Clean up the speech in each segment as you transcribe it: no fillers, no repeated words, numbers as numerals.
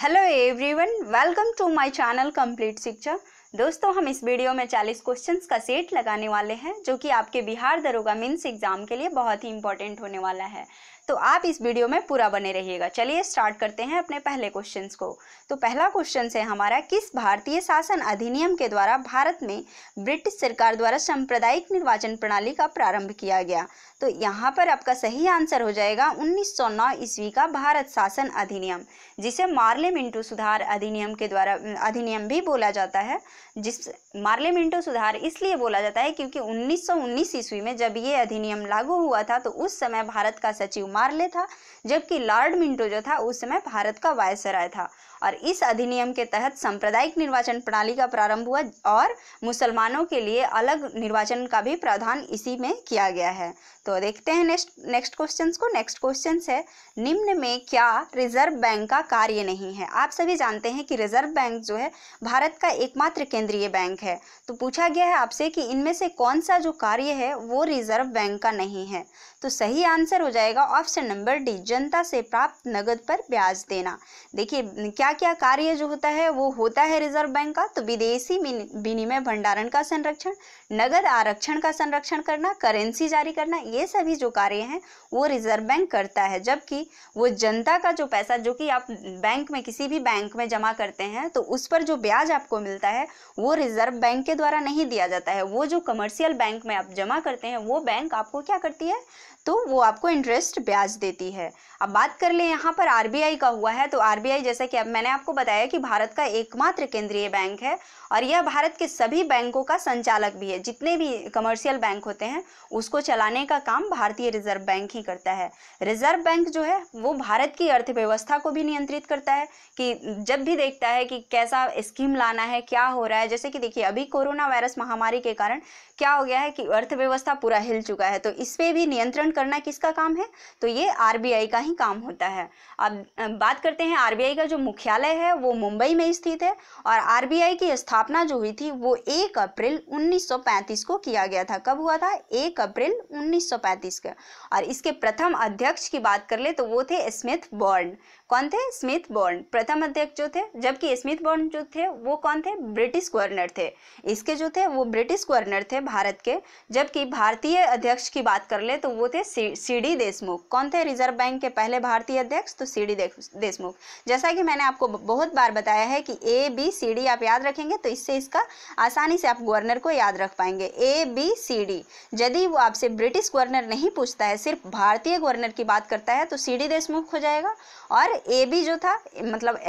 Hello everyone, welcome to my channel complete Shiksha. दोस्तों, हम इस वीडियो में 40 क्वेश्चंस का सेट लगाने वाले हैं जो कि आपके बिहार दरोगा मेंस एग्जाम के लिए बहुत ही इंपॉर्टेंट होने वाला है। तो आप इस वीडियो में पूरा बने रहिएगा। चलिए स्टार्ट करते हैं अपने पहले क्वेश्चंस को। तो पहला क्वेश्चन है हमारा, किस भारतीय शासन अधिनियम के द्वारा भारत में ब्रिटिश सरकार द्वारा सांप्रदायिक निर्वाचन प्रणाली का प्रारंभ किया गया? तो यहाँ पर आपका सही आंसर हो जाएगा 1909 ईस्वी का भारत शासन अधिनियम, जिसे मार्ले मिंटो सुधार अधिनियम के द्वारा अधिनियम भी बोला जाता है। जिस मार्ले मिंटो सुधार इसलिए बोला जाता है क्योंकि 1919 ईस्वी में जब ये अधिनियम लागू हुआ था तो उस समय भारत का सचिव मार्ले था, जबकि लॉर्ड मिंटो जो था उस समय भारत का वायसराय था। और इस अधिनियम के तहत सांप्रदायिक निर्वाचन प्रणाली का प्रारंभ हुआ और मुसलमानों के लिए अलग निर्वाचन का भी प्रावधान इसी में किया गया है। तो देखते हैं नेक्स्ट क्वेश्चन को। नेक्स्ट क्वेश्चन है, निम्न में क्या रिजर्व बैंक का कार्य नहीं है? आप सभी जानते हैं कि रिजर्व बैंक जो है भारत का एकमात्र केंद्रीय बैंक है। तो पूछा गया है आपसे कि इनमें से कौन सा जो कार्य है वो रिजर्व बैंक का नहीं है। तो सही आंसर हो जाएगा ऑप्शन नंबर डी, जनता से प्राप्त नगद पर ब्याज देना। देखिए क्या क्या कार्य जो होता है वो होता है रिजर्व बैंक का। तो विदेशी विनिमय भंडारण का संरक्षण, नगद आरक्षण का संरक्षण करना, करेंसी जारी करना, ये सभी जो कार्य हैं वो रिजर्व बैंक करता है। जबकि वो जनता का जो पैसा जो कि आप बैंक में किसी भी बैंक में जमा करते हैं तो उस पर जो ब्याज आपको मिलता है वो रिजर्व बैंक के द्वारा नहीं दिया जाता है। वो जो कमर्शियल बैंक में आप जमा करते हैं वो बैंक आपको क्या करती है, तो वो आपको इंटरेस्ट ब्याज देती है। अब बात कर ले यहाँ पर आरबीआई का हुआ है। तो आरबीआई, जैसे कि अब मैंने आपको बताया कि भारत का एकमात्र केंद्रीय बैंक है और यह भारत के सभी बैंकों का संचालक भी है। जितने भी कमर्शियल बैंक होते हैं उसको चलाने का काम भारतीय रिजर्व बैंक ही करता है। रिजर्व बैंक जो है वो भारत की अर्थव्यवस्था को भी नियंत्रित करता है कि जब भी देखता है कि कैसा स्कीम लाना है, क्या हो रहा है। जैसे कि देखिए अभी कोरोना वायरस महामारी के कारण क्या हो गया है कि अर्थव्यवस्था पूरा हिल चुका है, तो इस पे भी नियंत्रण करना किसका काम है? तो ये आरबीआई का ही काम होता है। अब बात करते हैं, आरबीआई का जो मुख्यालय है वो मुंबई में स्थित है और आरबीआई की स्थापना जो हुई थी वो 1 अप्रैल 1935 को किया गया था। कब हुआ था? 1 अप्रैल 1935 का। और इसके प्रथम अध्यक्ष की बात कर ले तो वो थे स्मिथ बॉर्न। कौन थे? स्मिथ बॉर्न प्रथम अध्यक्ष जो थे। जबकि स्मिथ बॉर्न जो थे वो कौन थे? ब्रिटिश गवर्नर थे। इसके जो थे वो ब्रिटिश गवर्नर थे भारत के। जबकि भारतीय अध्यक्ष की बात कर ले तो वो थे सीडी देशमुख। कौन थे रिजर्व बैंक के पहले भारतीय अध्यक्ष? तो सीडी देशमुख। जैसा कि मैंने आपको बहुत बार बताया है कि ए बी सी डी आप याद रखेंगे तो इससे इसका आसानी से आप गवर्नर को याद रख पाएंगे। A B C D. यदि वो आपसे ब्रिटिश गवर्नर नहीं पूछता है, सिर्फ भारतीय गवर्नर की बात करता है तो सीडी देशमुख हो जाएगा। और ए बी जो था मतलब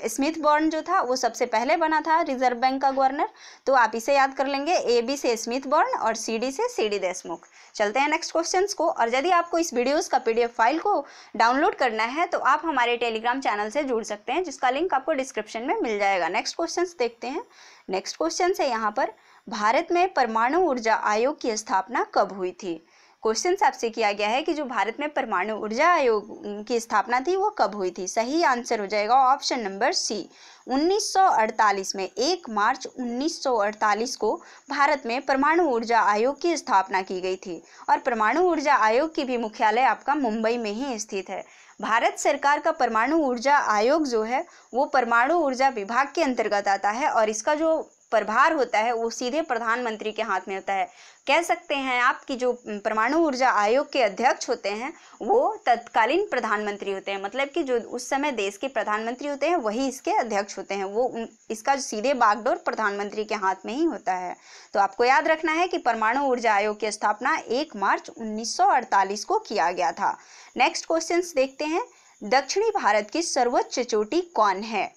स्मिथ बॉर्न जो था वो सबसे पहले बना था रिजर्व बैंक का गवर्नर। तो आप इसे याद कर लेंगे, ए बी से स्मिथ बॉर्न और सी डी से सीडी देशमुख। चलते हैं नेक्स्ट क्वेश्चंस को। और यदि आपको इस वीडियोस का पीडीएफ फाइल को डाउनलोड करना है तो आप हमारे टेलीग्राम चैनल से जुड़ सकते हैं, जिसका लिंक आपको डिस्क्रिप्शन में मिल जाएगा। नेक्स्ट क्वेश्चंस देखते हैं। नेक्स्ट क्वेश्चन है यहाँ पर, भारत में परमाणु ऊर्जा आयोग की स्थापना कब हुई थी? क्वेश्चन आपसे किया गया है कि जो भारत में परमाणु ऊर्जा आयोग की स्थापना थी वो कब हुई थी? सही आंसर हो जाएगा ऑप्शन नंबर सी, 1948 में। 1 मार्च 1948 को भारत में परमाणु ऊर्जा आयोग की स्थापना की गई थी। और परमाणु ऊर्जा आयोग की भी मुख्यालय आपका मुंबई में ही स्थित है। भारत सरकार का परमाणु ऊर्जा आयोग जो है वो परमाणु ऊर्जा विभाग के अंतर्गत आता है और इसका जो प्रभार होता है वो सीधे प्रधानमंत्री के हाथ में होता है। कह सकते हैं आप कि जो परमाणु ऊर्जा आयोग के अध्यक्ष होते हैं वो तत्कालीन प्रधानमंत्री होते हैं। मतलब कि जो उस समय देश के प्रधानमंत्री होते हैं वही इसके अध्यक्ष होते हैं। वो इसका सीधे बागडोर प्रधानमंत्री के हाथ में ही होता है। तो आपको याद रखना है कि परमाणु ऊर्जा आयोग की स्थापना 1 मार्च 1948 को किया गया था। नेक्स्ट क्वेश्चंस देखते हैं, दक्षिणी भारत की सर्वोच्च चोटी कौन है?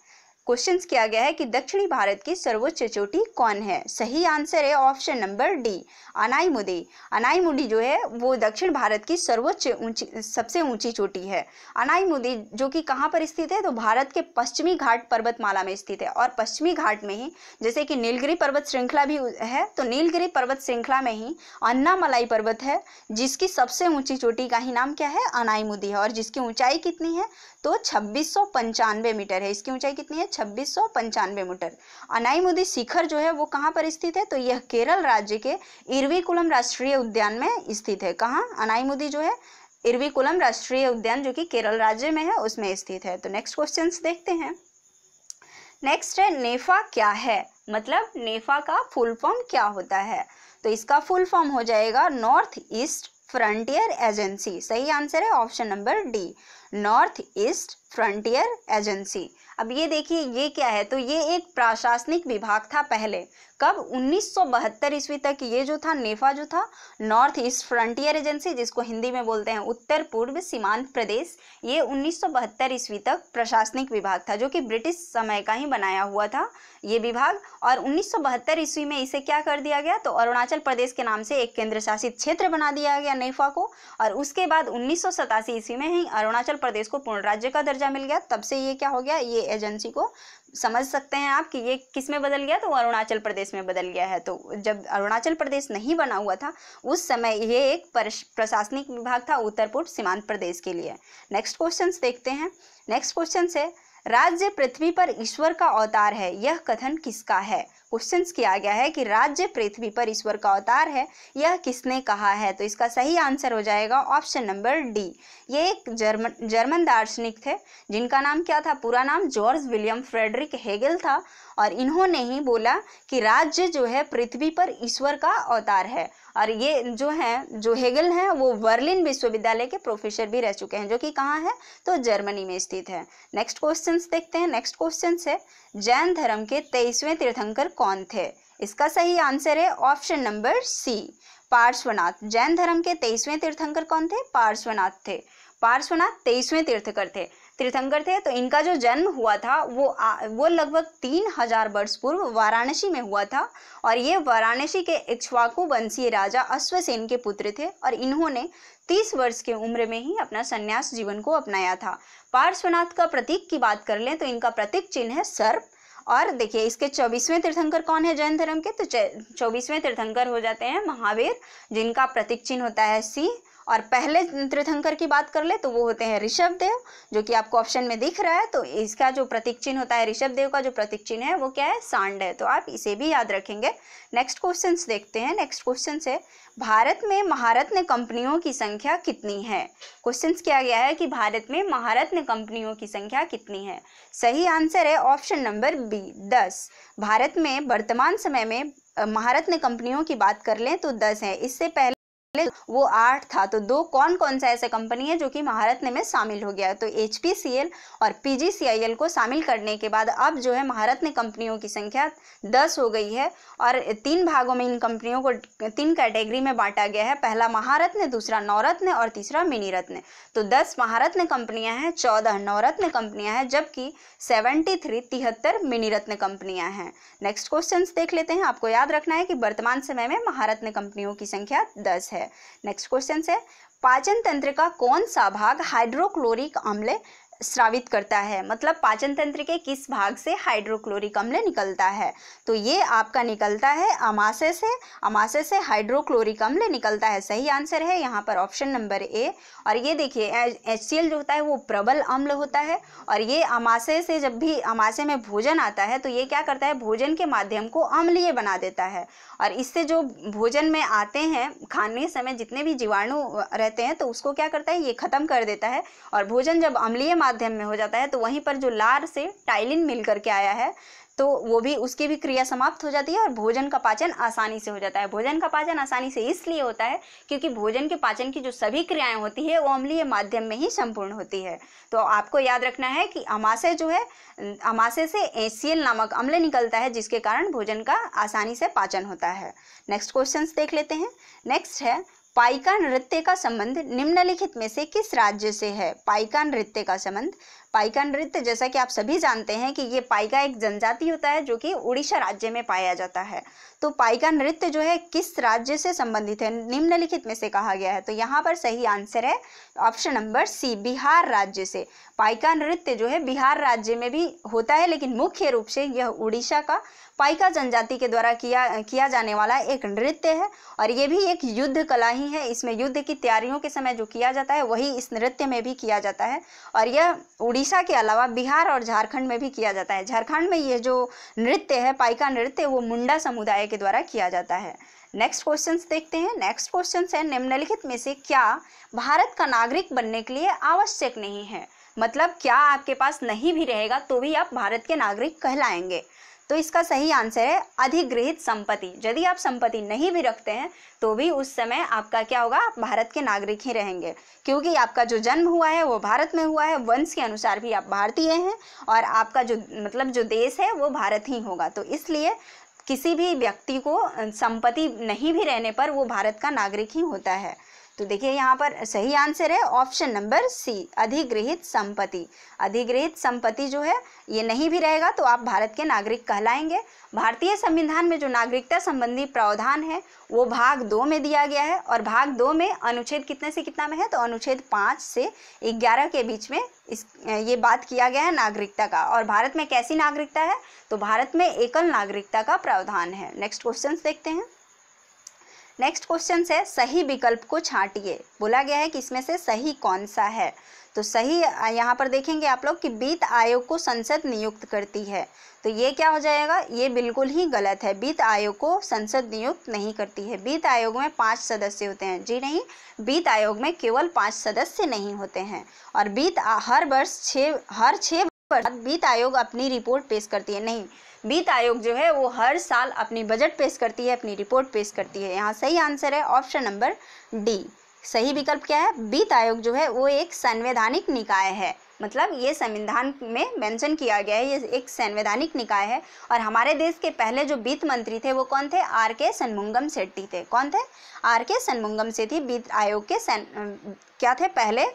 क्वेश्चंस किया गया है कि दक्षिणी भारत की सर्वोच्च चोटी कौन है? सही आंसर है option number D, Anamudi. Anamudi जो है वो दक्षिण भारत की सबसे ऊंची चोटी है। अनाईमुदी जो कि कहाँ पर स्थित है? तो भारत के पश्चिमी घाट पर्वतमाला में स्थित है। और पश्चिमी घाट में ही जैसे कि नीलगिरी पर्वत श्रृंखला भी है, तो नीलगिरी पर्वत श्रृंखला में ही अन्नामलाई पर्वत है जिसकी सबसे ऊंची चोटी का ही नाम क्या है? अनाईमुदी है। और जिसकी ऊंचाई कितनी है? तो 2695 मीटर है। इसकी ऊंचाई कितनी है? 2695 मीटर। अनाईमुदी शिखर जो है वो कहाँ पर स्थित है? तो यह केरल राज्य के इरविकुलम राष्ट्रीय उद्यान में स्थित है। कहाँ? अनाईमुदी जो है इरविकुलम राष्ट्रीय उद्यान जो कि केरल राज्य में है उसमें स्थित है। तो नेक्स्ट क्वेश्चंस देखते हैं। नेक्स्ट है नेफा क्या है, मतलब नेफा का फुल फॉर्म क्या होता है। तो इसका फुल फॉर्म हो जाएगा नॉर्थ ईस्ट फ्रंटियर एजेंसी। सही आंसर है option number D, north east frontier agency. अब ये देखिए ये क्या है, तो ये एक प्रशासनिक विभाग था पहले, कब 1972 ईस्वी तक ये जो था नेफा जो था नॉर्थ ईस्ट फ्रंटियर एजेंसी, जिसको हिंदी में बोलते हैं उत्तर पूर्व सीमांत प्रदेश, ये 1972 ईस्वी तक प्रशासनिक विभाग था जो कि ब्रिटिश समय का ही बनाया हुआ था ये विभाग। और 1972 ईस्वी में इसे क्या कर दिया गया, तो अरुणाचल प्रदेश के नाम से एक केंद्र शासित क्षेत्र बना दिया गया नेफा को। और उसके बाद 1987 ईस्वी में ही अरुणाचल प्रदेश को पूर्ण राज्य का दर्जा मिल गया। तब से ये क्या हो गया, ये एजेंसी को समझ सकते हैं आप कि ये किस में बदल गया, तो अरुणाचल प्रदेश में बदल गया है। तो जब अरुणाचल प्रदेश नहीं बना हुआ था उस समय ये एक प्रशासनिक विभाग था उत्तर पूर्व सीमांत प्रदेश के लिए। नेक्स्ट क्वेश्चन देखते हैं। नेक्स्ट क्वेश्चन है राज्य पृथ्वी पर ईश्वर का अवतार है, यह कथन किसका है। क्वेश्चन किया गया है कि राज्य पृथ्वी पर ईश्वर का अवतार है, यह किसने कहा है। तो इसका सही आंसर हो जाएगा ऑप्शन नंबर डी। ये एक जर्मन दार्शनिक थे जिनका नाम क्या था, पूरा नाम जॉर्ज विलियम फ्रेडरिक हेगेल था। और इन्होंने ही बोला कि राज्य जो है पृथ्वी पर ईश्वर का अवतार है। और ये जो हेगेल हैं वो बर्लिन विश्वविद्यालय के प्रोफेसर भी रह चुके हैं, जो कि कहाँ है, तो जर्मनी में स्थित है। नेक्स्ट क्वेश्चन देखते हैं। नेक्स्ट क्वेश्चन है जैन धर्म के 23वें तीर्थंकर कौन थे। इसका सही आंसर है option number C, Parshvanath. Jain धर्म के 23वें तीर्थंकर कौन थे, पार्श्वनाथ थे। पार्श्वनाथ 23वें तीर्थंकर थे। तो इनका जो जन्म हुआ था वो लगभग 3000 वर्ष पूर्व वाराणसी में हुआ था। और ये वाराणसी के इक्ष्वाकु वंशीय राजा अश्वसेन के पुत्र थे। और इन्होंने 30 वर्ष की उम्र में ही अपना संन्यास जीवन को अपनाया था। पार्श्वनाथ का प्रतीक की बात कर लें तो इनका प्रतीक चिन्ह है सर्प। और देखिए इसके 24वें तीर्थंकर कौन है जैन धर्म के, तो 24वें तीर्थंकर हो जाते हैं महावीर, जिनका प्रतीक चिन्ह होता है सिंह। और पहले तीर्थंकर की बात कर ले तो वो होते हैं ऋषभदेव, जो कि आपको ऑप्शन में दिख रहा है। तो इसका जो प्रतीक चिन्ह होता है, ऋषभदेव का जो प्रतीक चिन्ह है वो क्या है, सांड है। तो आप इसे भी याद रखेंगे। नेक्स्ट क्वेश्चन देखते हैं। नेक्स्ट क्वेश्चन है भारत में महारत्न कंपनियों की संख्या कितनी है। क्वेश्चन किया गया है कि भारत में महारत्न कंपनियों की संख्या कितनी है। सही आंसर है ऑप्शन नंबर बी, 10। भारत में वर्तमान समय में महारत्न कंपनियों की बात कर लें तो 10 है। इससे पहले वो 8 था। तो दो कौन कौन सा ऐसा कंपनी है जो कि महारत्न में शामिल हो गया, तो HPCL और PGCIL को शामिल करने के बाद अब जो है महारत्न कंपनियों की संख्या 10 हो गई है। और 3 भागों में इन कंपनियों को 3 कैटेगरी में बांटा गया है। पहला महारत्न, दूसरा नवरत्न और तीसरा मिनी रत्न। तो 10 महारत्न कंपनियां हैं, 14 नवरत्न कंपनियां हैं, जबकि 73 मिनी रत्न कंपनियां हैं। नेक्स्ट क्वेश्चन देख लेते हैं। आपको याद रखना है कि वर्तमान समय में महारत्न कंपनियों की संख्या 10 है। नेक्स्ट क्वेश्चन है पाचन तंत्र का कौन सा भाग हाइड्रोक्लोरिक अम्ल स्रावित करता है, मतलब पाचन तंत्र के किस भाग से हाइड्रोक्लोरिक अम्ल निकलता है। तो ये आपका निकलता है अमाशय से। अमाशय से हाइड्रोक्लोरिक अम्ल निकलता है। सही आंसर है यहाँ पर ऑप्शन नंबर ए। और ये देखिए HCl जो होता है वो प्रबल अम्ल होता है। और ये अमाशय से, जब भी अमाशय में भोजन आता है तो ये क्या करता है, भोजन के माध्यम को अम्लीय बना देता है। और इससे जो भोजन में आते हैं खाने समय जितने भी जीवाणु रहते हैं तो उसको क्या करता है, ये खत्म कर देता है। और भोजन जब अम्लीय माध्यम में हो जाता है तो वहीं पर जो लार से टाइलिन मिल करके आया है तो वो भी, उसकी भी क्रिया समाप्त हो जाती है और भोजन का पाचन आसानी से हो जाता है। भोजन का पाचन आसानी से इसलिए होता है क्योंकि भोजन के पाचन की जो सभी क्रियाएं होती है वो अम्लीय माध्यम में ही संपूर्ण होती है। तो आपको याद रखना है कि अमाशय जो है, अमाशय से HCl नामक अम्ल निकलता है जिसके कारण भोजन का आसानी से पाचन होता है। नेक्स्ट क्वेश्चन देख लेते हैं। नेक्स्ट है पाइका नृत्य का संबंध निम्नलिखित में से किस राज्य से है। पाइका नृत्य का संबंध, पाइका नृत्य जैसा कि आप सभी जानते हैं कि ये पाइका एक जनजाति होता है जो कि उड़ीसा राज्य में पाया जाता है। तो पाइका नृत्य जो है किस राज्य से संबंधित है, निम्नलिखित में से कहा गया है। तो यहाँ पर सही आंसर है ऑप्शन नंबर सी, बिहार राज्य से। पाइका नृत्य जो है बिहार राज्य में भी होता है, लेकिन मुख्य रूप से यह उड़ीसा का पाइका जनजाति के द्वारा किया जाने वाला एक नृत्य है। और ये भी एक युद्ध कला ही है। इसमें युद्ध की तैयारियों के समय जो किया जाता है वही इस नृत्य में भी किया जाता है। और यह उड़ीसा के अलावा बिहार और झारखंड में भी किया जाता है। झारखंड में ये जो नृत्य है पाइका नृत्य वो मुंडा समुदाय के द्वारा किया जाता है। नेक्स्ट क्वेश्चन देखते हैं। नेक्स्ट क्वेश्चन है निम्नलिखित में से क्या भारत का नागरिक बनने के लिए आवश्यक नहीं है। मतलब क्या आपके पास नहीं भी रहेगा तो भी आप भारत के नागरिक कहलाएंगे। तो इसका सही आंसर है अधिगृहित संपत्ति। यदि आप संपत्ति नहीं भी रखते हैं तो भी उस समय आपका क्या होगा, आप भारत के नागरिक ही रहेंगे, क्योंकि आपका जो जन्म हुआ है वो भारत में हुआ है, वंश के अनुसार भी आप भारतीय हैं और आपका जो मतलब जो देश है वो भारत ही होगा। तो इसलिए किसी भी व्यक्ति को संपत्ति नहीं भी रहने पर वो भारत का नागरिक ही होता है। तो देखिए यहाँ पर सही आंसर है ऑप्शन नंबर सी, अधिगृहित संपत्ति। अधिगृहित संपत्ति जो है ये नहीं भी रहेगा तो आप भारत के नागरिक कहलाएंगे। भारतीय संविधान में जो नागरिकता संबंधी प्रावधान है वो भाग 2 में दिया गया है और भाग 2 में अनुच्छेद कितने से कितना में है, तो अनुच्छेद 5 से 11 के बीच में ये बात किया गया है नागरिकता का। और भारत में कैसी नागरिकता है, तो भारत में एकल नागरिकता का प्रावधान है। नेक्स्ट क्वेश्चन देखते हैं। नेक्स्ट क्वेश्चन है सही विकल्प को छांटिए। बोला गया है कि इसमें से सही कौन सा है। तो सही यहाँ पर देखेंगे आप लोग कि वित्त आयोग को संसद नियुक्त करती है, तो ये क्या हो जाएगा, ये बिल्कुल ही गलत है। वित्त आयोग को संसद नियुक्त नहीं करती है। वित्त आयोग में 5 सदस्य होते हैं। जी नहीं, वित्त आयोग में केवल 5 सदस्य नहीं होते हैं। और हर 6 वर्ष वित्त आयोग अपनी रिपोर्ट पेश करती है। नहीं, वित्त आयोग जो है वो हर साल अपनी बजट पेश करती है, अपनी रिपोर्ट पेश करती है। यहाँ सही आंसर है ऑप्शन नंबर डी। सही विकल्प क्या है, वित्त आयोग जो है वो एक संवैधानिक निकाय है। मतलब ये संविधान में मेंशन किया गया है, ये एक संवैधानिक निकाय है। और हमारे देश के पहले जो वित्त मंत्री थे वो कौन थे, आर.के. शनमुगम शेट्टी थे। कौन थे, आर.के. शनमुगम शेट्टी वित्त आयोग के क्या थे, पहले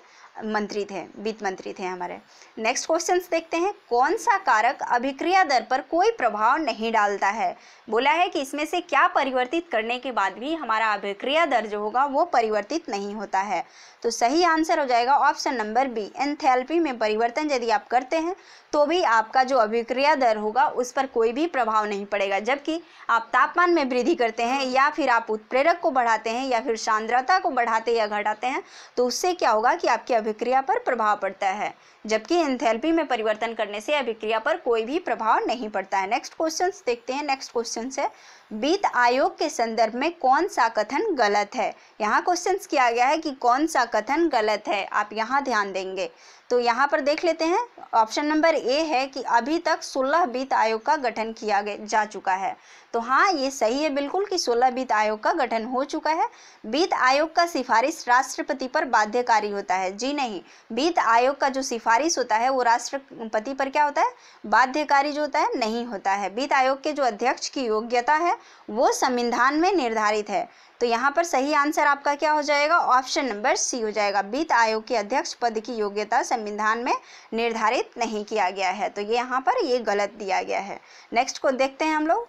मंत्री थे, वित्त मंत्री थे हमारे। नेक्स्ट क्वेश्चंस देखते हैं। कौन सा कारक अभिक्रिया दर पर कोई प्रभाव नहीं डालता है। बोला है कि इसमें से क्या परिवर्तित करने के बाद भी हमारा अभिक्रिया दर जो होगा वो परिवर्तित नहीं होता है। तो सही आंसर हो जाएगा ऑप्शन नंबर बी, एंथैल्पी में परिवर्तन यदि आप करते हैं तो भी आपका जो अभिक्रिया दर होगा उस पर कोई भी प्रभाव नहीं पड़ेगा। जबकि आप तापमान में वृद्धि करते हैं या फिर आप उत्प्रेरक को बढ़ाते हैं या फिर सांद्रता को बढ़ाते या घटाते हैं तो उससे क्या होगा कि आपकी अभिक्रिया पर प्रभाव पड़ता है। जबकि एंथैल्पी में परिवर्तन करने से अभिक्रिया पर कोई भी प्रभाव नहीं पड़ता है। नेक्स्ट क्वेश्चन देखते हैं। नेक्स्ट क्वेश्चन है वित्त आयोग के संदर्भ में कौन सा कथन गलत है। यहाँ क्वेश्चन किया गया है कि कौन सा कथन गलत है, आप यहाँ ध्यान देंगे। तो यहाँ पर देख लेते हैं। ऑप्शन नंबर ए है कि अभी तक 16 वित्त आयोग का गठन किया जा चुका है। तो हाँ, ये सही है बिल्कुल कि 16 वित्त आयोग का गठन हो चुका है। वित्त आयोग का सिफारिश राष्ट्रपति पर बाध्यकारी होता है। जी नहीं, वित्त आयोग का जो सिफारिश होता है वो राष्ट्रपति पर क्या होता है, बाध्यकारी जो होता है नहीं होता है। वित्त आयोग के जो अध्यक्ष की योग्यता है वो संविधान में निर्धारित है। तो यहाँ पर सही आंसर आपका क्या हो जाएगा, ऑप्शन नंबर सी हो जाएगा। वित्त आयोग के अध्यक्ष पद की योग्यता संविधान में निर्धारित नहीं किया गया है, तो ये यहाँ पर ये गलत दिया गया है। नेक्स्ट को देखते हैं हम लोग।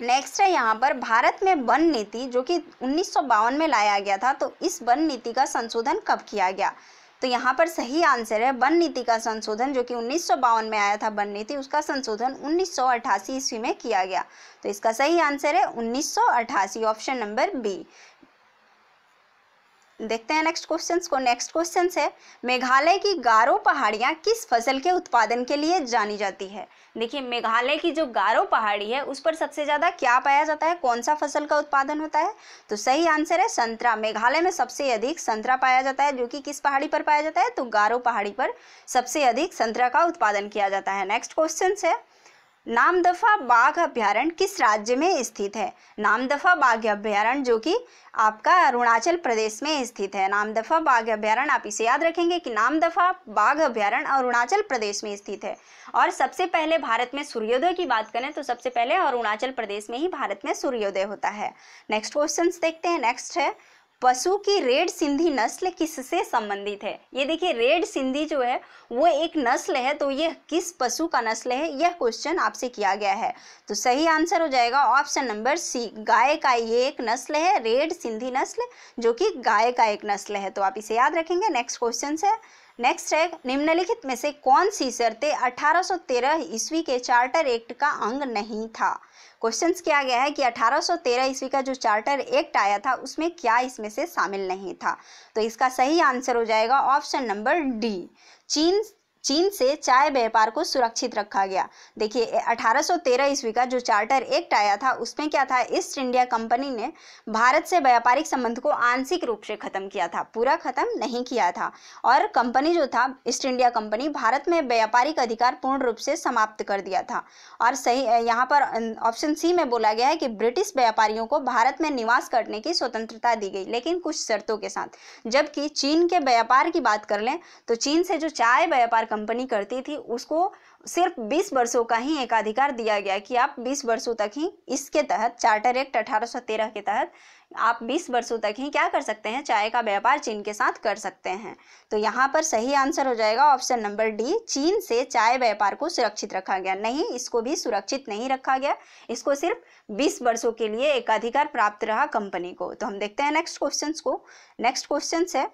नेक्स्ट है यहाँ पर भारत में वन नीति जो कि 1952 में लाया गया था, तो इस वन नीति का संशोधन कब किया गया। तो यहाँ पर सही आंसर है वन नीति का संशोधन जो कि 1952 में आया था वन नीति, उसका संशोधन 1988 ईस्वी में किया गया। तो इसका सही आंसर है 1988, ऑप्शन नंबर बी। देखते हैं नेक्स्ट क्वेश्चंस को। नेक्स्ट क्वेश्चन है मेघालय की गारो पहाड़ियाँ किस फसल के उत्पादन के लिए जानी जाती है। देखिए, मेघालय की जो गारो पहाड़ी है उस पर सबसे ज़्यादा क्या पाया जाता है, कौन सा फसल का उत्पादन होता है। तो सही आंसर है संतरा। मेघालय में सबसे अधिक संतरा पाया जाता है, जो कि किस पहाड़ी पर पाया जाता है, तो गारो पहाड़ी पर सबसे अधिक संतरा का उत्पादन किया जाता है। नेक्स्ट क्वेश्चन है नामदफा बाघ अभ्यारण्य किस राज्य में स्थित है। नामदफा बाघ अभ्यारण्य जो कि आपका अरुणाचल प्रदेश में स्थित है। नामदफा बाघ अभ्यारण्य, आप इसे याद रखेंगे कि नामदफा बाघ अभ्यारण्य अरुणाचल प्रदेश में स्थित है। और सबसे पहले भारत में सूर्योदय की बात करें तो सबसे पहले अरुणाचल प्रदेश में ही भारत में सूर्योदय होता है। नेक्स्ट क्वेश्चन देखते हैं। नेक्स्ट है पशु की रेड सिंधी नस्ल किससे संबंधित है। ये देखिए, रेड सिंधी जो है वो एक नस्ल है, तो ये किस पशु का नस्ल है, यह क्वेश्चन आपसे किया गया है। तो सही आंसर हो जाएगा ऑप्शन नंबर सी, गाय का ये एक नस्ल है, रेड सिंधी नस्ल जो कि गाय का एक नस्ल है। तो आप इसे याद रखेंगे। नेक्स्ट क्वेश्चन है। नेक्स्ट है निम्नलिखित में से कौन सी शर्तें 1813 ईस्वी के चार्टर एक्ट का अंग नहीं था। क्वेश्चंस किया गया है कि 1813 ईस्वी का जो चार्टर एक्ट आया था उसमें क्या इसमें से शामिल नहीं था। तो इसका सही आंसर हो जाएगा ऑप्शन नंबर डी, चीन से चाय व्यापार को सुरक्षित रखा गया। देखिए 1813 ईस्वी का जो चार्टर एक्ट आया था उसमें क्या था, ईस्ट इंडिया कंपनी ने भारत से व्यापारिक संबंध को आंशिक रूप से खत्म किया था, पूरा खत्म नहीं किया था। और कंपनी जो था ईस्ट इंडिया कंपनी, भारत में व्यापारिक अधिकार पूर्ण रूप से समाप्त कर दिया था। और सही यहाँ पर ऑप्शन सी में बोला गया है कि ब्रिटिश व्यापारियों को भारत में निवास करने की स्वतंत्रता दी गई, लेकिन कुछ शर्तों के साथ। जबकि चीन के व्यापार की बात कर लें तो चीन से जो चाय व्यापार कंपनी करती थी उसको सिर्फ 20 वर्षों का ही एकाधिकार दिया गया कि आप 20 वर्षों तक ही इसके तहत, चार्टर एक्ट 1813 के तहत आप 20 वर्षों तक ही क्या कर सकते हैं, चाय का व्यापार चीन के साथ कर सकते हैं। तो यहाँ पर सही आंसर हो जाएगा ऑप्शन नंबर डी, चीन से चाय व्यापार को सुरक्षित रखा गया। नहीं, इसको भी सुरक्षित नहीं रखा गया, इसको सिर्फ 20 वर्षों के लिए एकाधिकार प्राप्त रहा कंपनी को। तो हम देखते हैं नेक्स्ट क्वेश्चन को। नेक्स्ट क्वेश्चन है,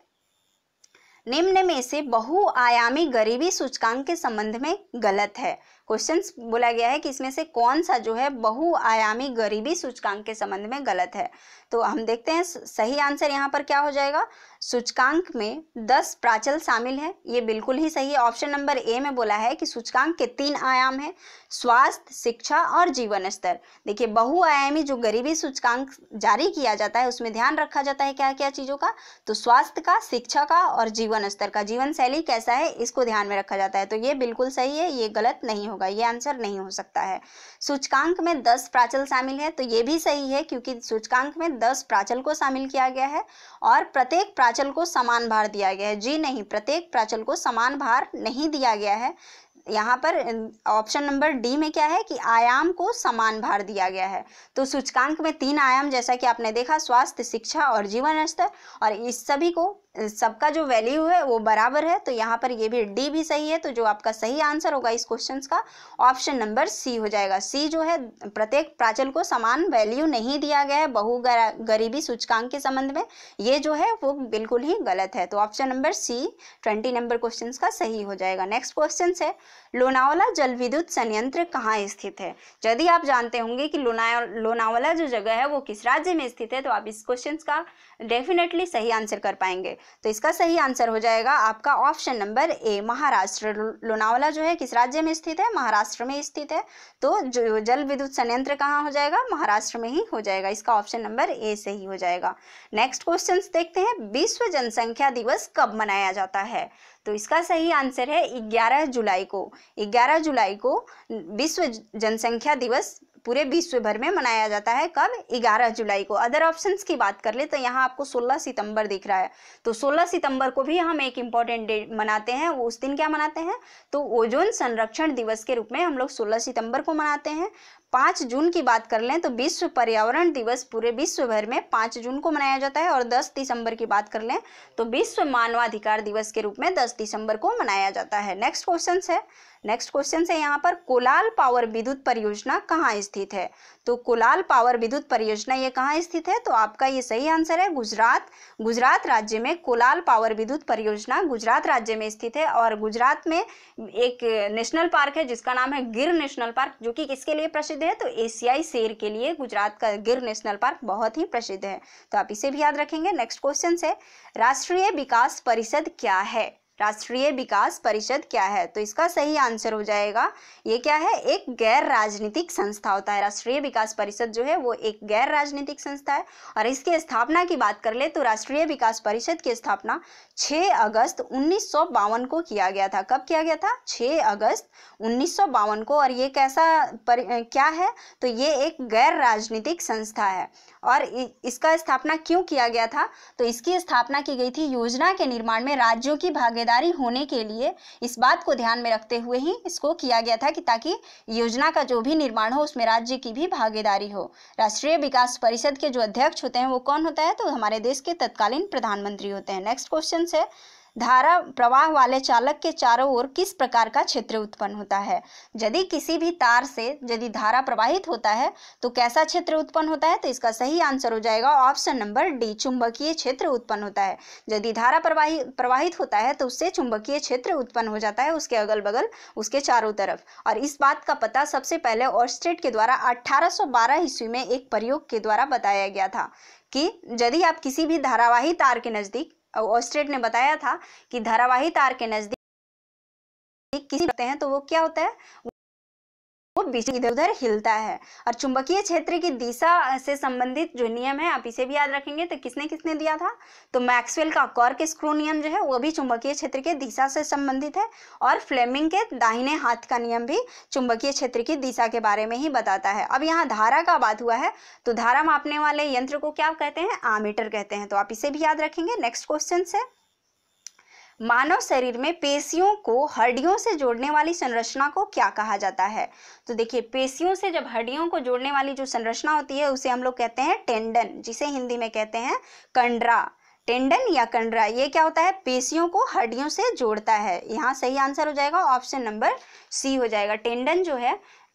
निम्न में से बहुआयामी गरीबी सूचकांक के संबंध में गलत है। क्वेश्चन बोला गया है कि इसमें से कौन सा जो है बहुआयामी गरीबी सूचकांक के संबंध में गलत है। तो हम देखते हैं सही आंसर यहाँ पर क्या हो जाएगा। सूचकांक में 10 प्राचल शामिल है, ये बिल्कुल ही सही है। ऑप्शन नंबर ए में बोला है कि सूचकांक के 3 आयाम है, स्वास्थ्य, शिक्षा और जीवन स्तर। देखिए बहुआयामी जो गरीबी सूचकांक जारी किया जाता है उसमें ध्यान रखा जाता है क्या क्या चीज़ों का, तो स्वास्थ्य का, शिक्षा का और जीवन स्तर का, जीवन शैली कैसा है इसको ध्यान में रखा जाता है। तो ये बिल्कुल सही है, ये गलत नहीं होगा, ये आंसर नहीं हो सकता है। सूचकांक में 10 प्राचल शामिल है, तो ये भी सही है क्योंकि सूचकांक में 10 प्राचल को शामिल किया गया है और प्रत्येक प्राचल को समान भार दिया गया है। जी नहीं, प्रत्येक प्राचल को समान भार नहीं दिया गया है। यहाँ पर ऑप्शन नंबर डी में क्या है कि आयाम को समान भार दिया गया है। तो सूचकांक में 3 आयाम जैसा कि आपने देखा, स्वास्थ्य, शिक्षा और जीवन स्तर, और इस सभी को सबका जो वैल्यू है वो बराबर है। तो यहाँ पर ये भी डी भी सही है। तो जो आपका सही आंसर होगा इस क्वेश्चन का ऑप्शन नंबर सी हो जाएगा। सी जो है, प्रत्येक प्राचल को समान वैल्यू नहीं दिया गया है बहु गरीबी सूचकांक के संबंध में, ये जो है वो बिल्कुल ही गलत है। तो option number C 20 number question का सही हो जाएगा। नेक्स्ट क्वेश्चन है, लोनावाला जल विद्युत संयंत्र कहाँ स्थित है। यदि आप जानते होंगे कि लोनावाला जो जगह है वो किस राज्य में स्थित है तो आप इस क्वेश्चन का डेफिनेटली सही आंसर कर पाएंगे। तो इसका सही आंसर हो जाएगा आपका option number A, Maharashtra. Lonavala जो है किस राज्य में स्थित है, महाराष्ट्र में स्थित है। तो जो जल विद्युत संयंत्र कहाँ हो जाएगा, महाराष्ट्र में ही हो जाएगा। इसका ऑप्शन नंबर ए सही हो जाएगा। नेक्स्ट क्वेश्चन देखते हैं, विश्व जनसंख्या दिवस कब मनाया जाता है। तो इसका सही आंसर है 11 जुलाई को। 11 जुलाई को विश्व जनसंख्या दिवस पूरे विश्व भर में मनाया जाता है। कब, 11 जुलाई को। अदर ऑप्शंस की बात कर ले तो यहाँ आपको 16 सितंबर दिख रहा है। तो 16 सितंबर को भी हम एक इम्पॉर्टेंट डे मनाते हैं। वो उस दिन क्या मनाते हैं, तो ओजोन संरक्षण दिवस के रूप में हम लोग 16 सितंबर को मनाते हैं। 5 जून की बात कर लें तो विश्व पर्यावरण दिवस पूरे विश्व भर में 5 जून को मनाया जाता है। और 10 दिसंबर की बात कर लें तो विश्व मानवाधिकार दिवस के रूप में 10 दिसंबर को मनाया जाता है। नेक्स्ट क्वेश्चन है यहाँ पर, कोलाल पावर विद्युत परियोजना कहाँ स्थित है। तो कोलाल पावर विद्युत परियोजना ये कहाँ स्थित है, तो आपका ये सही आंसर है गुजरात राज्य में। कोलाल पावर विद्युत परियोजना गुजरात राज्य में स्थित है। और गुजरात में एक नेशनल पार्क है जिसका नाम है गिर नेशनल पार्क, जो कि किसके लिए प्रसिद्ध है, तो एशियाई शेर के लिए गुजरात का गिर नेशनल पार्क बहुत ही प्रसिद्ध है। तो आप इसे भी याद रखेंगे। नेक्स्ट क्वेश्चन है, राष्ट्रीय विकास परिषद क्या है। राष्ट्रीय विकास परिषद क्या है, तो इसका सही आंसर हो जाएगा, ये क्या है, एक गैर राजनीतिक संस्था होता है। राष्ट्रीय विकास परिषद जो है वो एक गैर राजनीतिक संस्था है। और इसकी स्थापना की बात कर ले तो राष्ट्रीय विकास परिषद की स्थापना 6 अगस्त 1952 को किया गया था। कब किया गया था, 6 अगस्त 1952 को। और ये क्या है, तो ये एक गैर राजनीतिक संस्था है। और इसका स्थापना क्यों किया गया था, तो इसकी स्थापना की गई थी योजना के निर्माण में राज्यों की भागीदारी होने के लिए। इस बात को ध्यान में रखते हुए ही इसको किया गया था कि ताकि योजना का जो भी निर्माण हो उसमें राज्य की भी भागीदारी हो। राष्ट्रीय विकास परिषद के जो अध्यक्ष होते हैं वो कौन होता है, तो हमारे देश के तत्कालीन प्रधानमंत्री होते हैं। नेक्स्ट क्वेश्चन है, धारा प्रवाह वाले चालक के चारों ओर किस प्रकार का क्षेत्र उत्पन्न होता है। यदि किसी भी तार से यदि धारा प्रवाहित होता है तो कैसा क्षेत्र उत्पन्न होता है, तो इसका सही आंसर हो जाएगा ऑप्शन नंबर डी, चुंबकीय क्षेत्र उत्पन्न होता है। यदि धारा प्रवाहित होता है तो उससे चुंबकीय क्षेत्र उत्पन्न हो जाता है उसके अगल बगल, उसके चारों तरफ। और इस बात का पता सबसे पहले ऑर्स्टेड के द्वारा 1812 ईस्वी में एक प्रयोग के द्वारा बताया गया था कि यदि आप किसी भी धारावाही तार के नजदीक, ऑर्स्टेड ने बताया था कि धारावाही तार के नजदीक किसी करते हैं तो वो क्या होता है, वो बिजली इधर उधर हिलता है। और चुंबकीय क्षेत्र की दिशा से संबंधित जो नियम है आप इसे भी याद रखेंगे। तो किसने किसने दिया था, तो मैक्सवेल का कॉर्क स्क्रू नियम जो है वो भी चुंबकीय क्षेत्र के दिशा से संबंधित है, और फ्लेमिंग के दाहिने हाथ का नियम भी चुंबकीय क्षेत्र की दिशा के बारे में ही बताता है। अब यहाँ धारा का बात हुआ है, तो धारा मापने वाले यंत्र को क्या कहते हैं, आमीटर कहते हैं। तो आप इसे भी याद रखेंगे। नेक्स्ट क्वेश्चन है, मानव शरीर में पेशियों को हड्डियों से जोड़ने वाली संरचना को क्या कहा जाता है। तो देखिए, पेशियों से जब हड्डियों को जोड़ने वाली जो संरचना होती है उसे हम लोग कहते हैं टेंडन, जिसे हिंदी में कहते हैं कंडरा। टेंडन या कंडरा ये क्या होता है, पेशियों को हड्डियों से जोड़ता है। यहाँ सही आंसर हो जाएगा ऑप्शन नंबर सी हो जाएगा।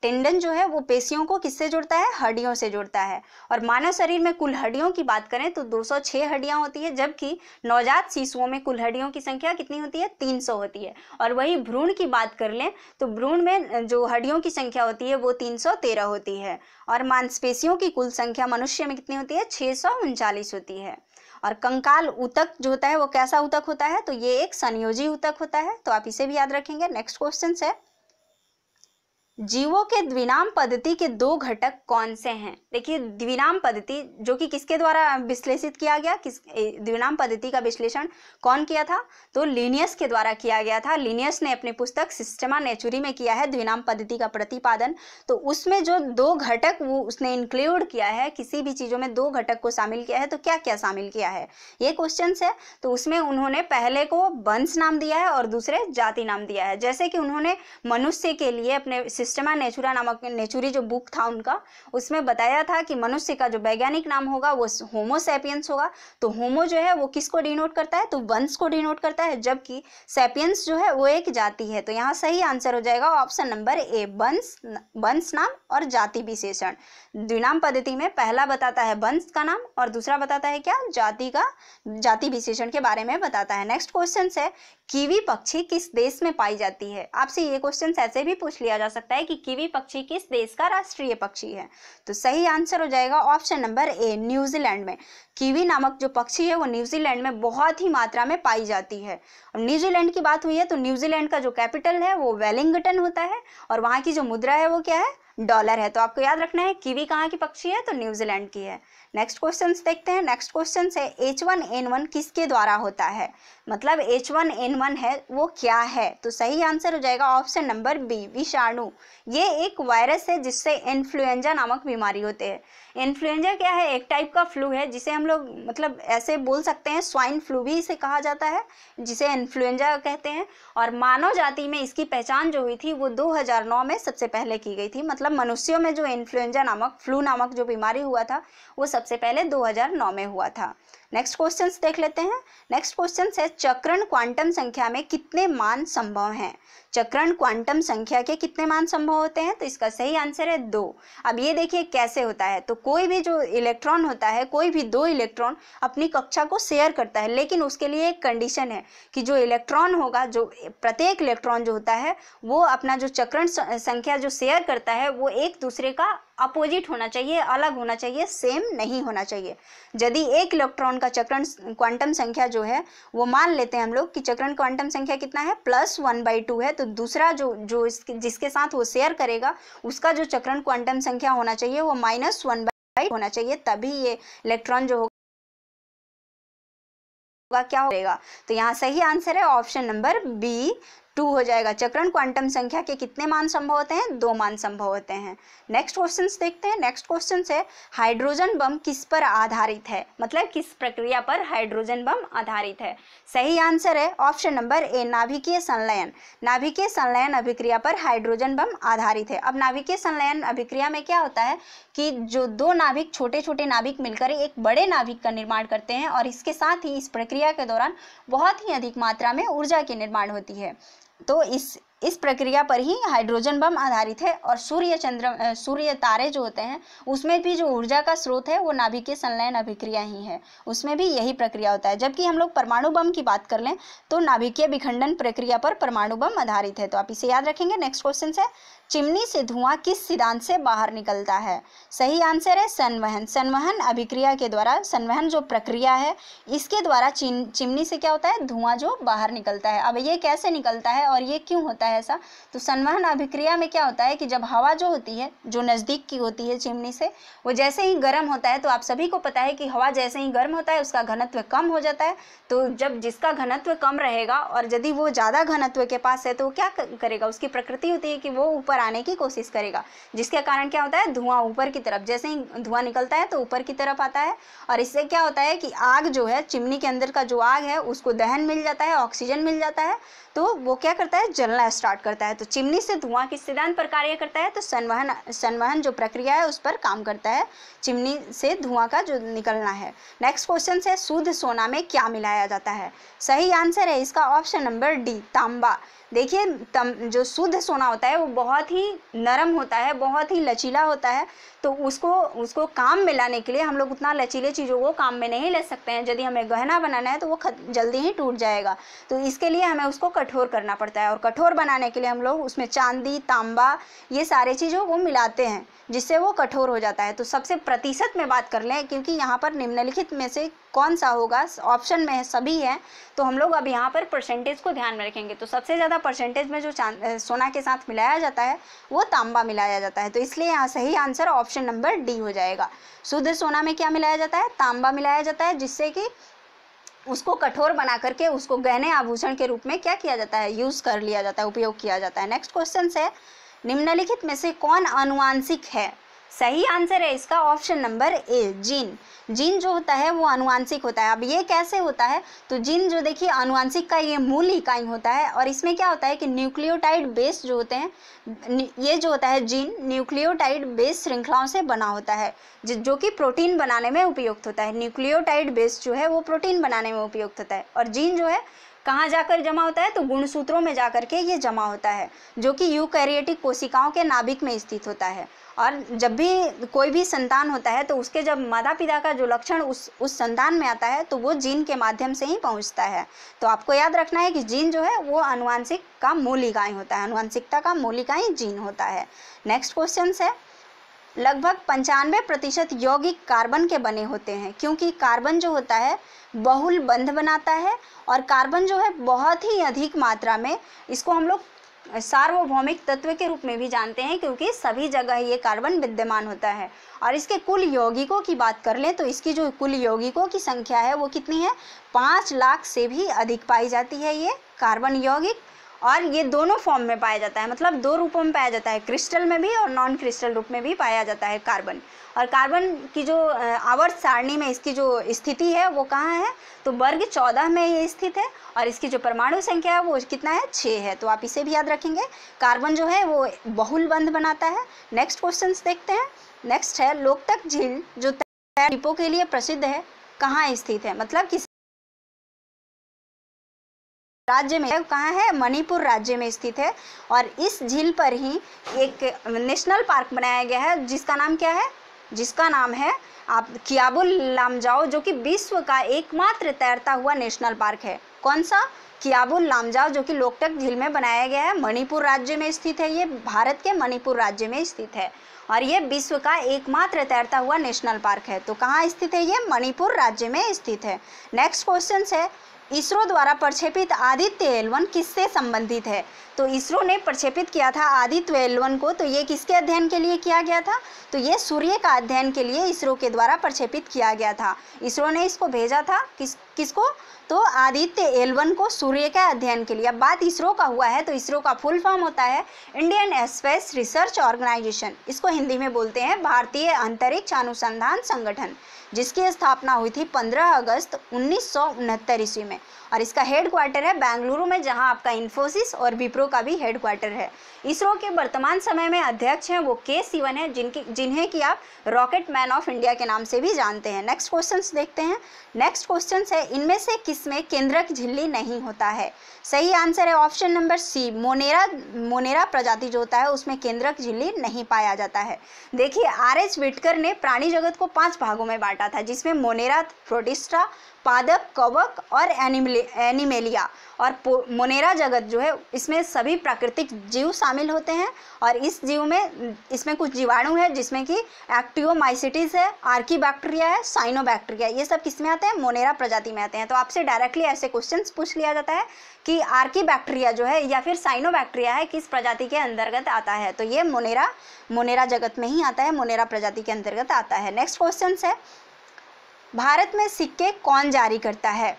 टेंडन जो है वो पेशियों को किससे जोड़ता है, हड्डियों से जोड़ता है। और मानव शरीर में कुल हड्डियों की बात करें तो 206 हड्डियां होती है, जबकि नवजात शिशुओं में कुल हड्डियों की संख्या कितनी होती है, 300 होती है। और वही भ्रूण की बात कर लें तो भ्रूण में जो हड्डियों की संख्या होती है वो 313 होती है। और मांसपेशियों की कुल संख्या मनुष्य में कितनी होती है, 639 होती है। और कंकाल ऊतक जो होता है वो कैसा ऊतक होता है, तो ये एक संयोजी ऊतक होता है। तो आप इसे भी याद रखेंगे। नेक्स्ट क्वेश्चन है, जीवों के द्विनाम पद्धति के दो घटक कौन से हैं। देखिए, द्विनाम पद्धति जो कि किसके द्वारा विश्लेषित किया गया, द्विनाम पद्धति का विश्लेषण कौन किया था, तो लिनियस के द्वारा किया गया था। लिनियस ने अपनी पुस्तक सिस्टेमा नेचुरी में किया है द्विनाम पद्धति का प्रतिपादन। तो उसमें जो दो घटक वो उसने इंक्लूड किया है, किसी भी चीज़ों में दो घटक को शामिल किया है, तो क्या क्या शामिल किया है ये क्वेश्चन है। तो उसमें उन्होंने पहले को वंश नाम दिया है और दूसरे जाति नाम दिया है। जैसे कि उन्होंने मनुष्य के लिए अपने सिस्टेमा नेचुरा नामक नेचुरी जो बुक था उनका, उसमें बताया था कि मनुष्य का जो वैज्ञानिक नाम होगा वो होमो सैपियंस होगा। तो होमो जो है वो किसको डिनोट करता है, तो वंश को डिनोट करता है, जबकि सैपियंस जो है वो एक जाति है। तो यहाँ सही आंसर हो जाएगा ऑप्शन नंबर ए, वंश नाम और जाति विशेषण। द्विनाम पद्धति में पहला बताता है वंश का नाम और दूसरा बताता है क्या, जाति विशेषण के बारे में बताता है। नेक्स्ट क्वेश्चन है, कीवी पक्षी किस देश में पाई जाती है। आपसे ये क्वेश्चन ऐसे भी पूछ लिया जा सकता है कि कीवी पक्षी किस देश का राष्ट्रीय पक्षी है। तो सही आंसर हो जाएगा ऑप्शन नंबर ए, न्यूजीलैंड में। कीवी नामक जो पक्षी है वो न्यूजीलैंड में बहुत ही मात्रा में पाई जाती है। अब न्यूजीलैंड की बात हुई है तो न्यूजीलैंड का जो कैपिटल है वो वेलिंगटन होता है और वहाँ की जो मुद्रा है वो क्या है, डॉलर है। तो आपको याद रखना है कीवी कहाँ की पक्षी है, तो न्यूजीलैंड की है। नेक्स्ट क्वेश्चन देखते हैं। नेक्स्ट क्वेश्चन है, H1N1 किसके द्वारा होता है, मतलब H1N1 है वो क्या है। तो सही आंसर हो जाएगा ऑप्शन नंबर बी, विषाणु। ये एक वायरस है जिससे इन्फ्लुएंजा नामक बीमारी होते हैं। इन्फ्लुएंजा क्या है, एक टाइप का फ्लू है जिसे हम लोग मतलब ऐसे बोल सकते हैं, स्वाइन फ्लू भी इसे कहा जाता है, जिसे इन्फ्लुएंजा कहते हैं। और मानव जाति में इसकी पहचान जो हुई थी वो 2009 में सबसे पहले की गई थी। मतलब मनुष्यों में जो इन्फ्लुएंजा नामक फ्लू नामक जो बीमारी हुआ था वो सबसे पहले 2009 में हुआ था। नेक्स्ट क्वेश्चन देख लेते हैं। नेक्स्ट क्वेश्चन है, चक्रण क्वांटम संख्या में कितने मान संभव हैं। चक्रण क्वांटम संख्या के कितने मान संभव होते हैं, तो इसका सही आंसर है 2। अब ये देखिए कैसे होता है, तो कोई भी जो इलेक्ट्रॉन होता है, कोई भी दो इलेक्ट्रॉन अपनी कक्षा को शेयर करता है, लेकिन उसके लिए एक कंडीशन है कि जो इलेक्ट्रॉन होगा, जो प्रत्येक इलेक्ट्रॉन जो होता है वो अपना जो चक्रण संख्या जो शेयर करता है वो एक दूसरे का अपोजिट होना चाहिए, अलग होना चाहिए, सेम नहीं होना चाहिए। यदि एक इलेक्ट्रॉन का चक्रण क्वांटम संख्या जो है वो मान लेते हैं हम लोग कि चक्रण क्वांटम संख्या कितना है, +1/2 है, तो दूसरा जो जिसके साथ वो शेयर करेगा उसका जो चक्रण क्वांटम संख्या होना चाहिए वो -1/2 होना चाहिए, तभी ये इलेक्ट्रॉन जो होगा क्या होगा। तो यहाँ सही आंसर है ऑप्शन नंबर बी, 2 हो जाएगा। चक्रण क्वांटम संख्या के कितने मान संभव होते हैं, 2 मान संभव होते हैं। नेक्स्ट क्वेश्चन देखते हैं। नेक्स्ट क्वेश्चन है, हाइड्रोजन बम किस पर आधारित है, मतलब किस प्रक्रिया पर हाइड्रोजन बम आधारित है। सही आंसर है ऑप्शन नंबर ए, नाभिकीय संलयन। नाभिकीय संलयन अभिक्रिया पर हाइड्रोजन बम आधारित है। अब नाभिकीय संलयन अभिक्रिया में क्या होता है कि जो दो नाभिक, छोटे छोटे नाभिक मिलकर एक बड़े नाभिक का निर्माण करते हैं और इसके साथ ही इस प्रक्रिया के दौरान बहुत ही अधिक मात्रा में ऊर्जा की निर्माण होती है। तो इस प्रक्रिया पर ही हाइड्रोजन बम आधारित है। और सूर्य तारे जो होते हैं उसमें भी जो ऊर्जा का स्रोत है वो नाभिकीय संलयन अभिक्रिया ही है, उसमें भी यही प्रक्रिया होता है। जबकि हम लोग परमाणु बम की बात कर लें तो नाभिकीय विखंडन प्रक्रिया पर परमाणु बम आधारित है। तो आप इसे याद रखेंगे। नेक्स्ट क्वेश्चन है, चिमनी से धुआं किस सिद्धांत से बाहर निकलता है। सही आंसर है संवहन। संवहन अभिक्रिया के द्वारा, संवहन जो प्रक्रिया है इसके द्वारा चिमनी से क्या होता है, धुआं जो बाहर निकलता है। अब ये कैसे निकलता है और ये क्यों होता है है ऐसा। तो संवहन अभिक्रिया में क्या होता है कि जब हवा जो होती है, जो नज़दीक की होती है चिमनी से, वो जैसे ही गर्म होता है, तो आप सभी को पता है कि हवा जैसे ही गर्म होता है उसका घनत्व कम हो जाता है। तो जब जिसका घनत्व कम रहेगा और यदि वो ज़्यादा घनत्व के पास है तो वो क्या करेगा, उसकी प्रकृति होती है कि वो ऊपर आने की कोशिश करेगा, जिसके कारण क्या होता है, धुआं ऊपर की तरफ, जैसे ही धुआं निकलता है तो ऊपर की तरफ आता है। और इससे क्या होता है कि आग जो है, चिमनी के अंदर का जो आग है उसको दहन मिल जाता है, ऑक्सीजन मिल जाता है, तो वो क्या करता है, जलना स्टार्ट करता है। तो चिमनी से धुआं किस सिद्धांत पर कार्य करता है, तो संवहन जो प्रक्रिया है उस पर काम करता है, चिमनी से धुआं का जो निकलना है। नेक्स्ट क्वेश्चन है, शुद्ध सोना में क्या मिलाया जाता है? सही आंसर है इसका ऑप्शन नंबर डी, तांबा। देखिए जो शुद्ध सोना होता है वो बहुत ही नरम होता है, बहुत ही लचीला होता है, तो उसको काम में लाने के लिए हम लोग उतना लचीले चीज़ों को काम में नहीं ले सकते हैं। यदि हमें गहना बनाना है तो वो जल्दी ही टूट जाएगा, तो इसके लिए हमें उसको कठोर करना पड़ता है। और कठोर बनाने के लिए हम लोग उसमें चांदी, तांबा, ये सारे चीज़ों को मिलाते हैं जिससे वो कठोर हो जाता है। तो सबसे प्रतिशत में बात कर लें, क्योंकि यहाँ पर निम्नलिखित में से कौन सा होगा, ऑप्शन में सभी है, तो हम लोग अब यहाँ पर परसेंटेज को ध्यान में रखेंगे। तो सबसे ज़्यादा परसेंटेज में जो सोना के साथ मिलाया जाता है वो तांबा मिलाया जाता है, तो इसलिए यहाँ सही आंसर ऑप्शन नंबर डी हो जाएगा। शुद्ध सोना में क्या मिलाया जाता है, तांबा मिलाया जाता है, जिससे कि उसको कठोर बना करके उसको गहने आभूषण के रूप में क्या किया जाता है, यूज़ कर लिया जाता है, उपयोग किया जाता है। नेक्स्ट क्वेश्चन है, निम्नलिखित में से कौन आनुवांशिक है? सही आंसर है इसका option number A, gene. Gene जो होता है वो आनुवांशिक होता है। अब ये कैसे होता है, तो जीन जो देखिए आनुवांशिक का ये मूल इकाई होता है, और इसमें क्या होता है कि न्यूक्लियोटाइड बेस जो होते हैं, ये जो होता है जीन न्यूक्लियोटाइड बेस श्रृंखलाओं से बना होता है, जो कि प्रोटीन बनाने में उपयुक्त होता है। न्यूक्लियोटाइड बेस जो है वो प्रोटीन बनाने में उपयुक्त होता है। और जीन जो है कहाँ जाकर जमा होता है, तो गुणसूत्रों में जाकर के ये जमा होता है, जो कि यूकैरियोटिक कोशिकाओं के नाभिक में स्थित होता है। और जब भी कोई भी संतान होता है तो उसके जब माता पिता का जो लक्षण उस संतान में आता है तो वो जीन के माध्यम से ही पहुंचता है। तो आपको याद रखना है कि जीन जो है वो आनुवांशिक का मूल इकाई होता है, आनुवांशिकता का मूल इकाई जीन होता है। नेक्स्ट क्वेश्चन है, लगभग 95% यौगिक कार्बन के बने होते हैं, क्योंकि कार्बन जो होता है बहुल बंध बनाता है, और कार्बन जो है बहुत ही अधिक मात्रा में, इसको हम लोग सार्वभौमिक तत्व के रूप में भी जानते हैं, क्योंकि सभी जगह ये कार्बन विद्यमान होता है। और इसके कुल यौगिकों की बात कर लें तो इसकी जो कुल यौगिकों की संख्या है वो कितनी है, 5 लाख से भी अधिक पाई जाती है ये कार्बन यौगिक। और ये दोनों फॉर्म में पाया जाता है, मतलब 2 रूपों में पाया जाता है, क्रिस्टल में भी और नॉन क्रिस्टल रूप में भी पाया जाता है कार्बन। और कार्बन की जो आवर्त सारणी में इसकी जो स्थिति है वो कहाँ है, तो वर्ग 14 में ये स्थित है, और इसकी जो परमाणु संख्या है वो कितना है, 6 है। तो आप इसे भी याद रखेंगे, कार्बन जो है वो बहुल बंध बनाता है। नेक्स्ट क्वेश्चन देखते हैं। नेक्स्ट है, लोकतक झील जो डिपो के लिए प्रसिद्ध है, कहाँ स्थित है, मतलब किस राज्य में, कहाँ है, मणिपुर राज्य में स्थित है। और इस झील पर ही एक नेशनल पार्क बनाया गया है, जिसका नाम क्या है, जिसका नाम है आप कियाबुल लामजाओ, जो कि विश्व का एकमात्र तैरता हुआ नेशनल पार्क है। कौन सा, कियाबुल लामजाओ, जो कि लोकतक झील में बनाया गया है, मणिपुर राज्य में स्थित है। ये भारत के मणिपुर राज्य में स्थित है, और ये विश्व का एकमात्र तैरता हुआ नेशनल पार्क है। तो कहाँ स्थित है ये, मणिपुर राज्य में स्थित है। नेक्स्ट क्वेश्चन है, इसरो द्वारा प्रक्षेपित आदित्य L1 किससे संबंधित है? तो इसरो ने प्रक्षेपित किया था आदित्य L1 को, तो ये किसके अध्ययन के लिए किया गया था, तो ये सूर्य का अध्ययन के लिए इसरो के द्वारा प्रक्षेपित किया गया था। इसरो ने इसको भेजा था किसको, तो आदित्य L1 को सूर्य का अध्ययन के लिए। अब बात इसरो का हुआ है तो इसरो का फुल फॉर्म होता है इंडियन स्पेस रिसर्च ऑर्गेनाइजेशन, इसको हिंदी में बोलते हैं भारतीय अंतरिक्ष अनुसंधान संगठन, जिसकी स्थापना हुई थी 15 अगस्त 1969 ईस्वी में। और इसका हेड क्वार्टर है बेंगलुरु में, जहां आपका इन्फोसिस और विप्रो का भी हेड क्वार्टर है। इसरो के वर्तमान समय में अध्यक्ष हैं वो के सिवन है, जिन्हें कि आप रॉकेट मैन ऑफ इंडिया के नाम से भी जानते हैं। नेक्स्ट क्वेश्चंस देखते हैं। नेक्स्ट क्वेश्चन है, इनमें से किसमें केंद्रक झिल्ली नहीं होता है? सही आंसर है ऑप्शन नंबर सी, मोनेरा प्रजाति जो होता है उसमें केंद्रक झिल्ली नहीं पाया जाता है। देखिए R.H. विटकर ने प्राणी जगत को 5 भागों में बांटा था, जिसमें मोनेरा, प्रोटिस्टा, पादप, कवक और एनिमेलिया। और मोनेरा जगत जो है इसमें सभी प्राकृतिक जीव शामिल होते हैं, और इस जीव में इसमें कुछ जीवाणु है जिसमें कि एक्टियोमाइसिटिस है, आर्कीबैक्टीरिया है, साइनोबैक्टीरिया, ये सब किस में आते हैं, मोनेरा प्रजाति में आते हैं। तो आपसे डायरेक्टली ऐसे क्वेश्चंस पूछ लिया जाता है कि आर्कीबैक्टीरिया जो है या फिर साइनोबैक्टीरिया है किस प्रजाति के अंतर्गत आता है, तो ये मोनेरा जगत में ही आता है, मोनेरा प्रजाति के अंतर्गत आता है। नेक्स्ट क्वेश्चन है, भारत में सिक्के कौन जारी करता है?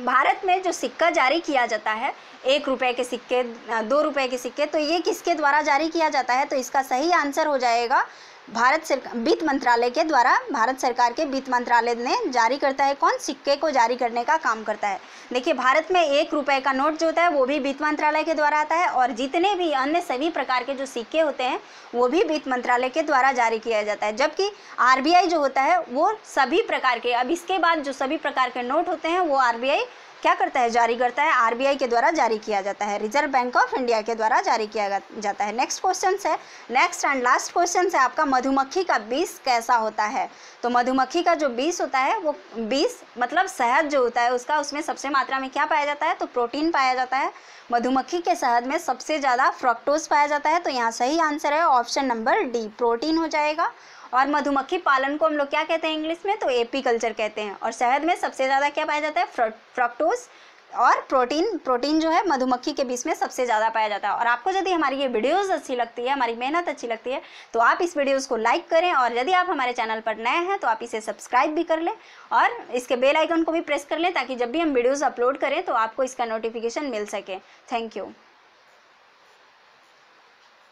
भारत में जो सिक्का जारी किया जाता है, 1 रुपए के सिक्के, 2 रुपए के सिक्के, तो ये किसके द्वारा जारी किया जाता है? तो इसका सही आंसर हो जाएगा वित्त मंत्रालय के द्वारा। भारत सरकार के वित्त मंत्रालय ने जारी करता है। कौन? सिक्के को जारी करने का काम करता है। देखिए, भारत में 1 रुपए का नोट जो होता है वो भी वित्त मंत्रालय के द्वारा आता है, और जितने भी अन्य सभी प्रकार के जो सिक्के होते हैं वो भी वित्त मंत्रालय के द्वारा जारी किया जाता है। जबकि आरबीआई जो होता है वो सभी प्रकार के, अब इसके बाद जो सभी प्रकार के नोट होते हैं वो आरबीआई क्या करता है? जारी करता है। आरबीआई के द्वारा जारी किया जाता है, रिजर्व बैंक ऑफ इंडिया के द्वारा जारी किया जाता है। नेक्स्ट क्वेश्चन है, नेक्स्ट एंड लास्ट क्वेश्चन है आपका, मधुमक्खी का विष कैसा होता है? तो मधुमक्खी का जो विष होता है वो विष मतलब शहद जो होता है उसका, उसमें सबसे मात्रा में क्या पाया जाता है? तो प्रोटीन पाया जाता है। मधुमक्खी के शहद में सबसे ज़्यादा फ्रक्टोज पाया जाता है, तो यहाँ सही आंसर है ऑप्शन नंबर डी, प्रोटीन हो जाएगा। और मधुमक्खी पालन को हम लोग क्या कहते हैं इंग्लिश में? तो एपीकल्चर कहते हैं। और शहद में सबसे ज़्यादा क्या पाया जाता है? फ्रक्टोज और प्रोटीन जो है मधुमक्खी के बीच में सबसे ज़्यादा पाया जाता है। और आपको यदि हमारी ये वीडियोस अच्छी लगती है, हमारी मेहनत अच्छी लगती है, तो आप इस वीडियोस को लाइक करें, और यदि आप हमारे चैनल पर नए हैं तो आप इसे सब्सक्राइब भी कर लें और इसके बेल आइकन को भी प्रेस कर लें, ताकि जब भी हम वीडियोज़ अपलोड करें तो आपको इसका नोटिफिकेशन मिल सके। Thank you.